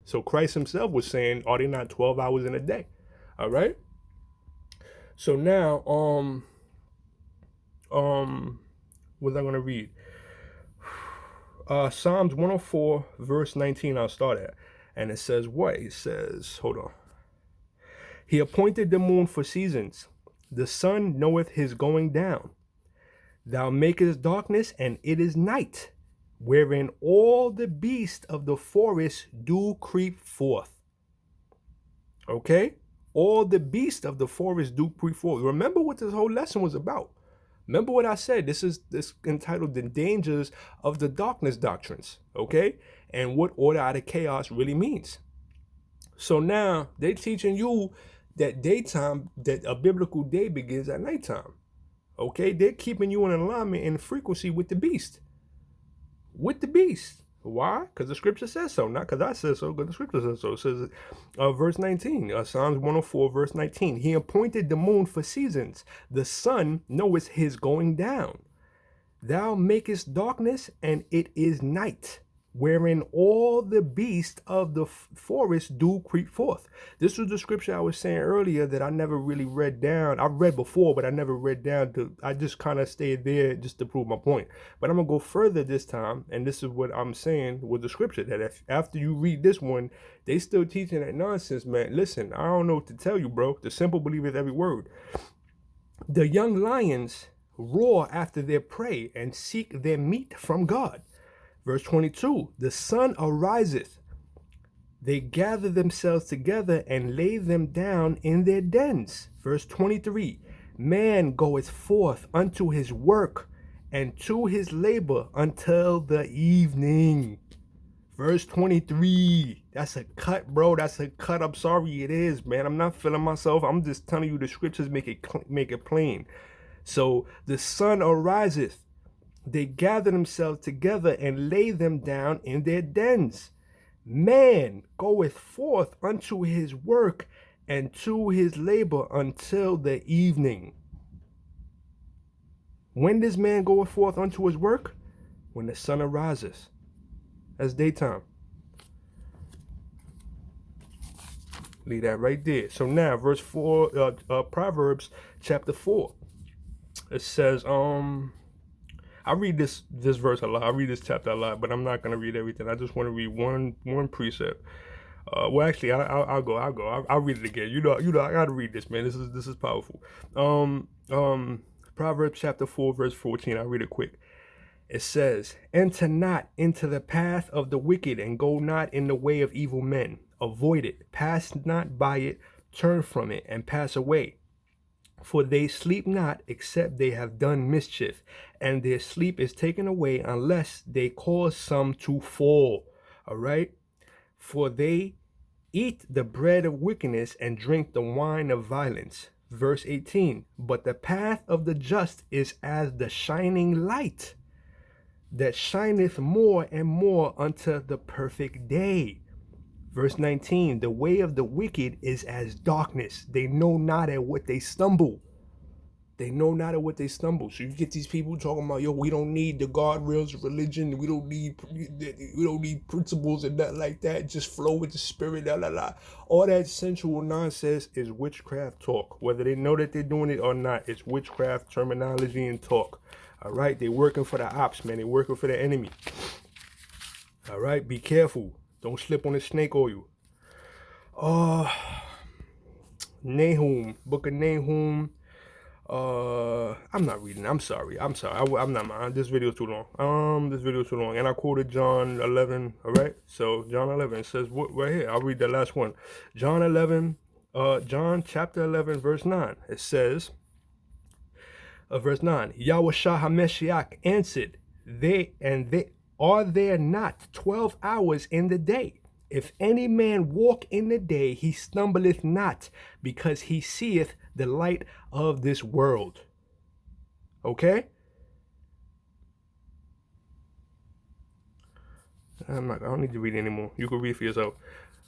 So Christ himself was saying, are they not 12 hours in a day? All right. So now, what was I going to read? Psalms 104, verse 19, I'll start at. And it says what? It says, hold on. He appointed the moon for seasons. The sun knoweth his going down. Thou makest darkness, and it is night, wherein all the beasts of the forest do creep forth. Okay? All the beasts of the forest do creep forth. Remember what this whole lesson was about. Remember what I said. This is entitled The Dangers of the Darkness Doctrines. Okay? And what order out of chaos really means. So now they're teaching you that daytime, that a biblical day begins at nighttime. Okay? They're keeping you in alignment and frequency with the beast. With the beast. Why? Because the scripture says so. Not because I said so, but the scripture says so. It says, verse 19, Psalms 104, verse 19. He appointed the moon for seasons. The sun knoweth his going down. Thou makest darkness, and it is night, wherein all the beasts of the forest do creep forth. This was the scripture I was saying earlier that I never really read down. I read before, but I never read down. I just kind of stayed there just to prove my point. But I'm going to go further this time, and this is what I'm saying with the scripture, that if after you read this one, they still teaching that nonsense, man. Listen, I don't know what to tell you, bro. The simple believeth every word. The young lions roar after their prey and seek their meat from God. Verse 22, the sun ariseth. They gather themselves together and lay them down in their dens. Verse 23, man goeth forth unto his work and to his labor until the evening. Verse 23, that's a cut, bro. That's a cut. I'm sorry, it is, man. I'm not feeling myself. I'm just telling you the scriptures make it plain. So the sun ariseth. They gather themselves together and lay them down in their dens. Man goeth forth unto his work and to his labor until the evening. When does man go forth unto his work? When the sun arises. That's daytime. Leave that right there. So now, verse 4, Proverbs chapter 4. It says, I read this verse a lot. I read this chapter a lot, but I'm not gonna read everything. I just want to read one precept. Well, actually, I'll go. I'll read it again. You know, I gotta read this, man. This is powerful. Proverbs chapter 4, verse 14. I'll read it quick. It says, "Enter not into the path of the wicked, and go not in the way of evil men. Avoid it. Pass not by it. Turn from it, and pass away. For they sleep not, except they have done mischief, and their sleep is taken away unless they cause some to fall." All right? For they eat the bread of wickedness and drink the wine of violence. Verse 18, but the path of the just is as the shining light that shineth more and more unto the perfect day. Verse 19, the way of the wicked is as darkness. They know not at what they stumble. They know not at what they stumble. So you get these people talking about, yo, we don't need the guardrails of religion. We don't need principles and nothing like that. Just flow with the spirit, la la la. All that sensual nonsense is witchcraft talk. Whether they know that they're doing it or not, it's witchcraft terminology and talk. All right, they're working for the ops, man. They're working for the enemy. All right, be careful. Don't slip on the snake oil. Nahum, book of Nahum. I'm not reading. I'm sorry. I'm not. This video is too long. This video is too long. And I quoted John 11. All right. So John 11 says what right here. I'll read the last one. John 11. John chapter 11 verse 9. It says, verse 9. Yahushua HaMashiach answered, they are there not 12 hours in the day? If any man walk in the day, he stumbleth not, because he seeth the light of this world. Okay? I don't need to read anymore. You can read for yourself.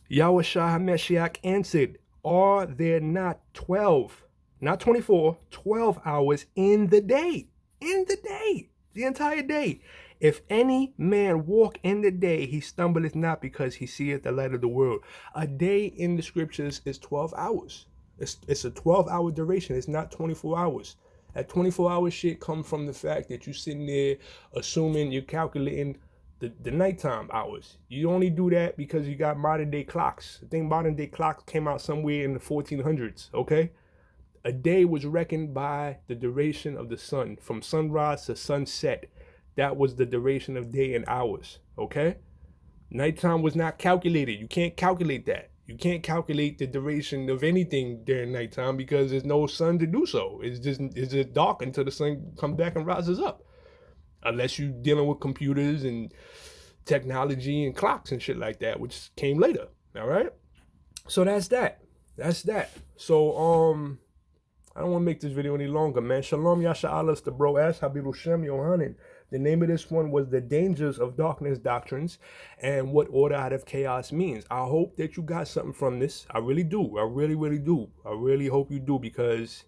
Yahushua HaMashiach answered, are there not 12, not 24, 12 hours in the day? In the day. The entire day. If any man walk in the day, he stumbleth not because he seeth the light of the world. A day in the scriptures is 12 hours. It's a 12-hour duration. It's not 24 hours. That 24-hour shit come from the fact that you sitting there assuming you're calculating the nighttime hours. You only do that because you got modern day clocks. I think modern day clocks came out somewhere in the 1400s, okay? A day was reckoned by the duration of the sun, from sunrise to sunset. That was the duration of day in hours, okay? Nighttime was not calculated. You can't calculate that. You can't calculate the duration of anything during nighttime because there's no sun to do so. It's just dark until the sun comes back and rises up. Unless you're dealing with computers and technology and clocks and shit like that, which came later. All right. So that's that. So I don't want to make this video any longer, man. Shalom Yasha'Allah, the bro ass Habibu Shem Yohanan. The name of this one was The Dangers of Darkness Doctrines and What Order Out of Chaos Means. I hope that you got something from this. I really do. I really, really do. I really hope you do, because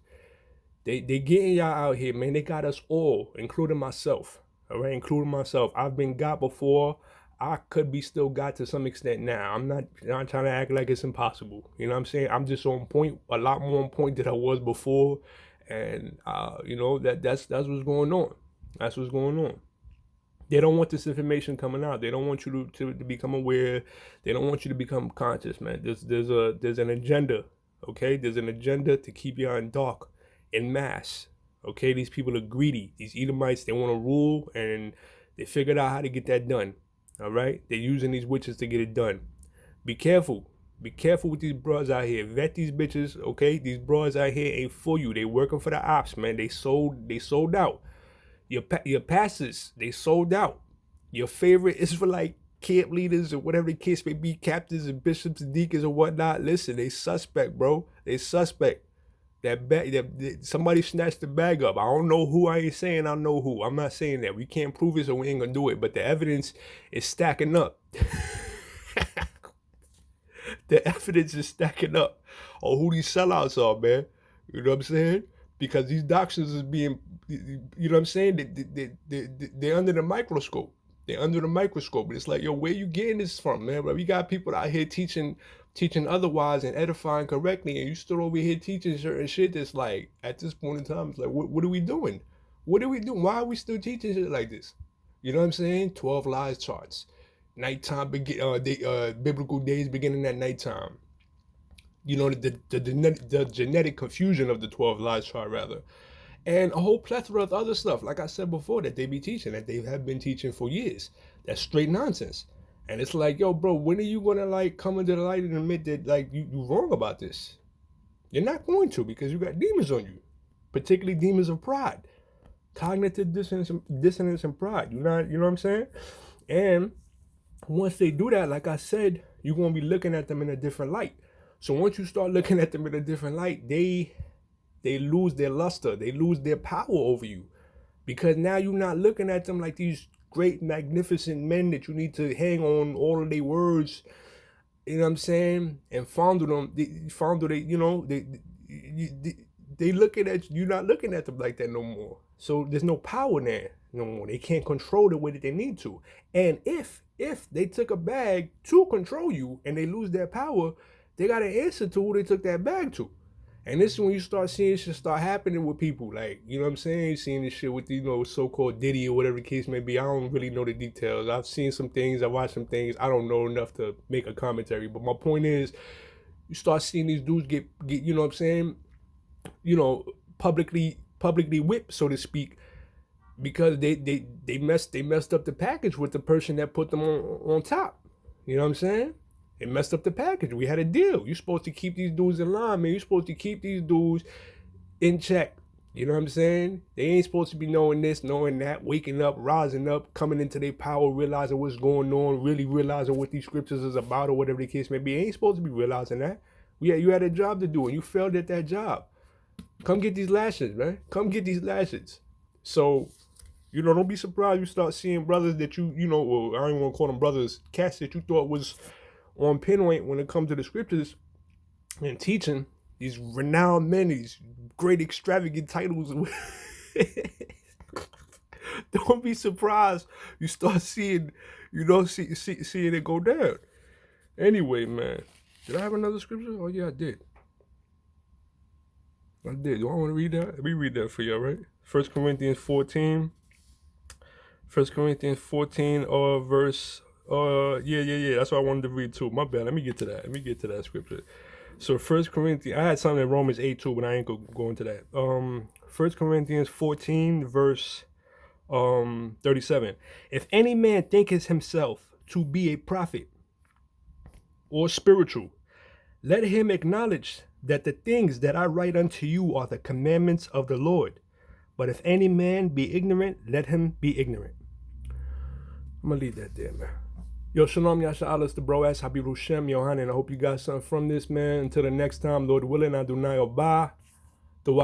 they getting y'all out here, man. They got us all, including myself. All right, including myself. I've been got before. I could be still got to some extent now. I'm not trying to act like it's impossible. You know what I'm saying? I'm just on point, a lot more on point than I was before. And you know, that's what's going on. That's what's going on. They don't want this information coming out. They don't want you to become aware. They don't want you to become conscious, man. There's an agenda, okay? There's an agenda to keep you in dark in mass. Okay, these people are greedy. These Edomites, they want to rule, and they figured out how to get that done. All right, they're using these witches to get it done. Be careful. Be careful with these bros out here. Vet these bitches. Okay, these bros out here ain't for you. They working for the ops, man. They sold out. Your pastors, they sold out. Your favorite Israelite camp leaders or whatever the case may be, captains and bishops and deacons or whatnot. Listen, they suspect, bro. They suspect. That bag, somebody snatched the bag up. I don't know who. I ain't saying I know who. I'm not saying that. We can't prove it, so we ain't gonna do it. But the evidence is stacking up. The evidence is stacking up on who these sellouts are, man. You know what I'm saying? Because these doctrines is being, you know what I'm saying? They're under the microscope. They're under the microscope. But it's like, yo, where you getting this from, man? Bro, we got people out here teaching otherwise and edifying correctly, and you still over here teaching certain shit that's like, at this point in time, it's like, what are we doing? What are we doing? Why are we still teaching shit like this? You know what I'm saying? 12 lies charts. Nighttime, biblical days beginning at nighttime. You know, the genetic confusion of the 12 lies chart, rather. And a whole plethora of other stuff, like I said before, that they be teaching, that they have been teaching for years. That's straight nonsense. And it's like, yo, bro, when are you going to, like, come into the light and admit that, like, you're wrong about this? You're not going to, because you got demons on you, particularly demons of pride, cognitive dissonance and pride. You know what I'm saying? And once they do that, like I said, you're going to be looking at them in a different light. So once you start looking at them in a different light, they lose their luster. They lose their power over you, because now you're not looking at them like these great, magnificent men that you need to hang on all of their words, you know what I'm saying, and fondle them. You know, they looking at you, not looking at them like that no more. So there's no power there no more. They can't control the way that they need to. And if they took a bag to control you and they lose their power, they got to answer to who they took that bag to. And this is when you start seeing shit start happening with people. Like, you know what I'm saying? You're seeing this shit with, you know, so-called Diddy or whatever the case may be. I don't really know the details. I've seen some things. I watched some things. I don't know enough to make a commentary. But my point is, you start seeing these dudes get you know what I'm saying? You know, publicly whipped, so to speak, because they messed up the package with the person that put them on top. You know what I'm saying? It messed up the package. We had a deal. You're supposed to keep these dudes in line, man. You're supposed to keep these dudes in check. You know what I'm saying? They ain't supposed to be knowing this, knowing that, waking up, rising up, coming into their power, realizing what's going on, really realizing what these scriptures is about or whatever the case may be. They ain't supposed to be realizing that. Yeah, you had a job to do and you failed at that job. Come get these lashes, man. Come get these lashes. So, you know, don't be surprised you start seeing brothers that you know, well, I don't even want to call them brothers, cats that you thought was on pinpoint when it comes to the scriptures and teaching, these renowned men, these great extravagant titles. Don't be surprised you start seeing, seeing it go down. Anyway, man, did I have another scripture? Oh yeah, I did. Do I want to read that? Let me read that for you, right? 1 Corinthians 14. 1 Corinthians 14, verse, yeah. That's what I wanted to read too. My bad. Let me get to that scripture. So 1 Corinthians, I had something in Romans 8 too, but I ain't go into that. 1 Corinthians 14, verse 37. If any man thinketh himself to be a prophet or spiritual, let him acknowledge that the things that I write unto you are the commandments of the Lord. But if any man be ignorant, let him be ignorant. I'm going to leave that there, man. Yo, shalom, yasha alas, the bro, as Habib Shem, Yohanan. I hope you got something from this, man. Until the next time, Lord willing, Adonai Obah.